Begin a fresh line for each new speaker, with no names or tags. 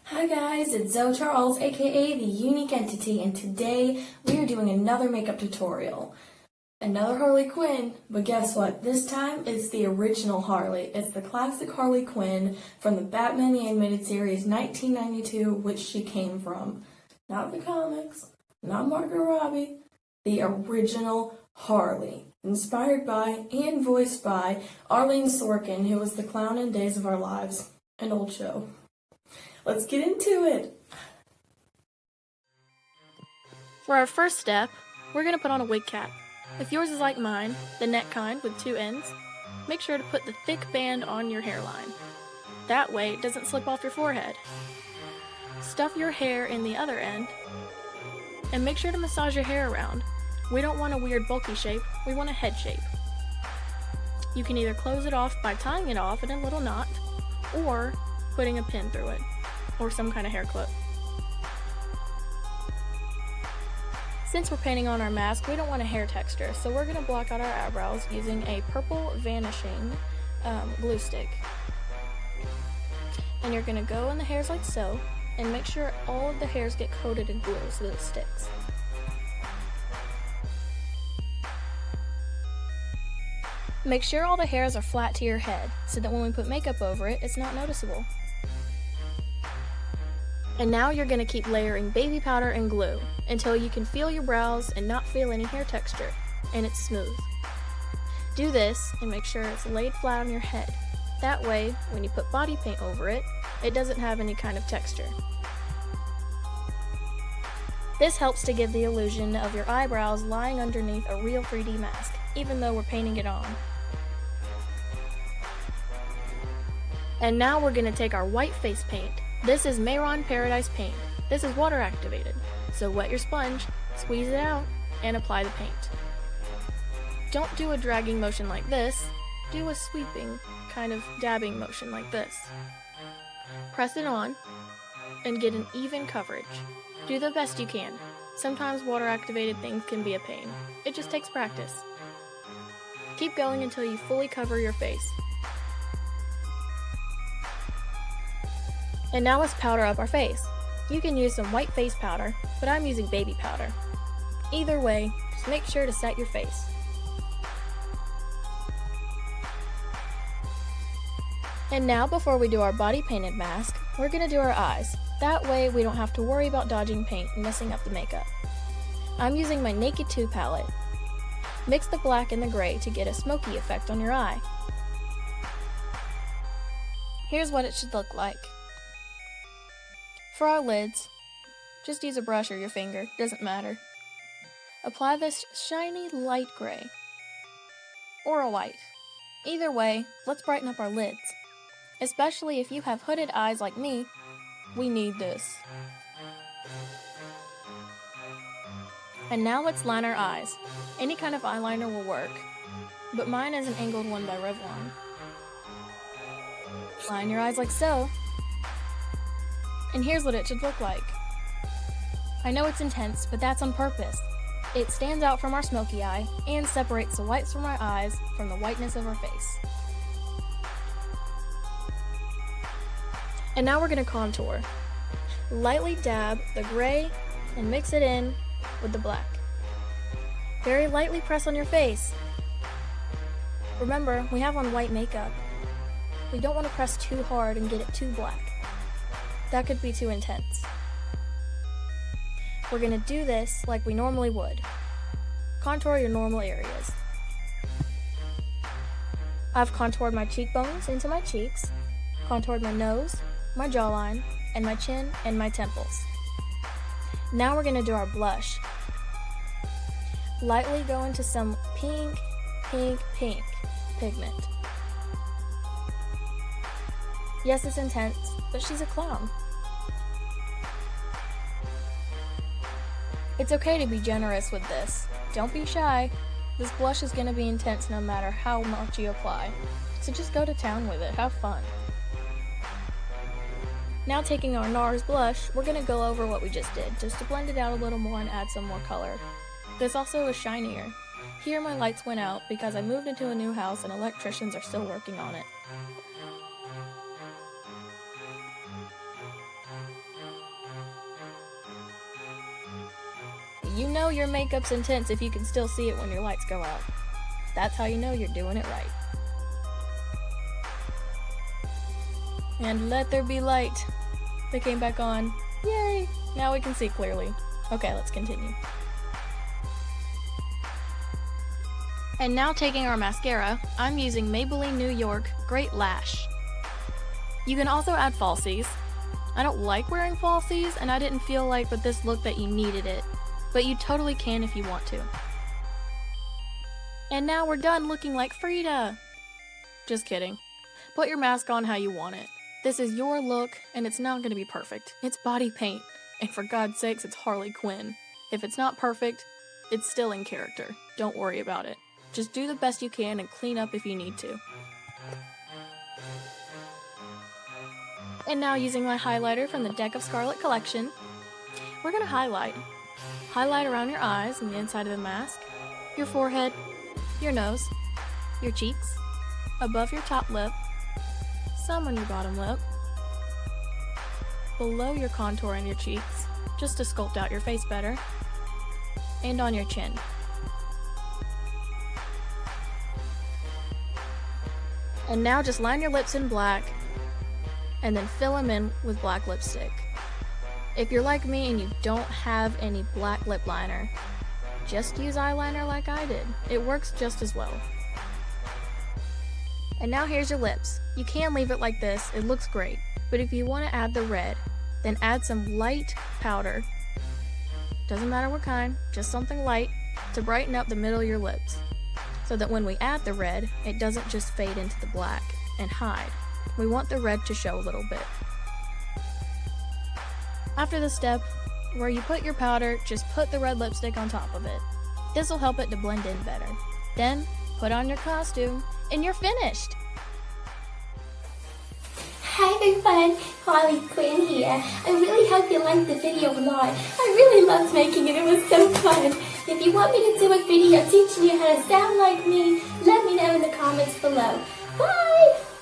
Hi guys, it's Zoe Charles, aka The Unique Entity, and today we are doing another makeup tutorial. Another Harley Quinn, but guess what? This time it's the original Harley. It's the classic Harley Quinn from the Batman the Animated Series 1992, which she came from. Not the comics, not Margot Robbie, the original Harley. Inspired by and voiced by Arlene Sorkin, who was the clown in Days of Our Lives, an old show. Let's get into it!
For our first step, we're going to put on a wig cap. If yours is like mine, the net kind with two ends, make sure to put the thick band on your hairline. That way it doesn't slip off your forehead. Stuff your hair in the other end, and make sure to massage your hair around. We don't want a weird bulky shape, we want a head shape. You can either close it off by tying it off in a little knot, or putting a pin through it, or some kind of hair clip. Since we're painting on our mask, we don't want a hair texture, so we're going to block out our eyebrows using a purple vanishing glue stick. And you're going to go in the hairs like so, and make sure all of the hairs get coated in glue so that it sticks. Make sure all the hairs are flat to your head, so that when we put makeup over it, it's not noticeable. And now you're going to keep layering baby powder and glue until you can feel your brows and not feel any hair texture, and it's smooth. Do this and make sure it's laid flat on your head. That way, when you put body paint over it, it doesn't have any kind of texture. This helps to give the illusion of your eyebrows lying underneath a real 3D mask, even though we're painting it on. And now we're going to take our white face paint. This is Mayron Paradise paint. This is water activated, so wet your sponge, squeeze it out, and apply the paint. Don't do a dragging motion like this, do a sweeping, kind of dabbing motion like this. Press it on, and get an even coverage. Do the best you can. Sometimes water activated things can be a pain. It just takes practice. Keep going until you fully cover your face. And now let's powder up our face. You can use some white face powder, but I'm using baby powder. Either way, just make sure to set your face. And now before we do our body painted mask, we're going to do our eyes. That way we don't have to worry about dodging paint and messing up the makeup. I'm using my Naked 2 palette. Mix the black and the gray to get a smoky effect on your eye. Here's what it should look like. For our lids, just use a brush or your finger, doesn't matter. Apply this shiny light gray, or a white. Either way, let's brighten up our lids. Especially if you have hooded eyes like me, we need this. And now let's line our eyes. Any kind of eyeliner will work, but mine is an angled one by Revlon. Line your eyes like so. And here's what it should look like. I know it's intense, but that's on purpose. It stands out from our smoky eye and separates the whites from our eyes from the whiteness of our face. And now we're going to contour. Lightly dab the gray and mix it in with the black. Very lightly press on your face. Remember, we have on white makeup. We don't want to press too hard and get it too black. That could be too intense. We're going to do this like we normally would. Contour your normal areas. I've contoured my cheekbones into my cheeks, contoured my nose, my jawline, and my chin and my temples. Now we're going to do our blush. Lightly go into some pink pigment. Yes, it's intense, but she's a clown. It's okay to be generous with this. Don't be shy. This blush is going to be intense no matter how much you apply. So just go to town with it. Have fun. Now taking our NARS blush, we're going to go over what we just did, just to blend it out a little more and add some more color. This also is shinier. Here my lights went out because I moved into a new house and electricians are still working on it. You know your makeup's intense if you can still see it when your lights go out. That's how you know you're doing it right. And let there be light. They came back on. Yay! Now we can see clearly. Okay, let's continue. And now taking our mascara, I'm using Maybelline New York Great Lash. You can also add falsies. I don't like wearing falsies, and I didn't feel like with this look that you needed it, but you totally can if you want to. And now we're done looking like Frida! Just kidding. Put your mask on how you want it. This is your look, and it's not going to be perfect. It's body paint, and for God's sakes, it's Harley Quinn. If it's not perfect, it's still in character. Don't worry about it. Just do the best you can and clean up if you need to. And now using my highlighter from the Deck of Scarlet collection, we're going to highlight. Highlight around your eyes and the inside of the mask, your forehead, your nose, your cheeks, above your top lip, some on your bottom lip, below your contour and your cheeks, just to sculpt out your face better, and on your chin. And now just line your lips in black, and then fill them in with black lipstick. If you're like me and you don't have any black lip liner, just use eyeliner like I did. It works just as well. And now here's your lips. You can leave it like this, it looks great. But if you want to add the red, then add some light powder. Doesn't matter what kind, just something light to brighten up the middle of your lips. So that when we add the red, it doesn't just fade into the black and hide. We want the red to show a little bit. After the step where you put your powder, just put the red lipstick on top of it. This will help it to blend in better. Then, put on your costume, and you're finished!
Hi everyone, Harley Quinn here. I really hope you liked the video a lot. I really loved making it, it was so fun. If you want me to do a video teaching you how to sound like me, let me know in the comments below. Bye!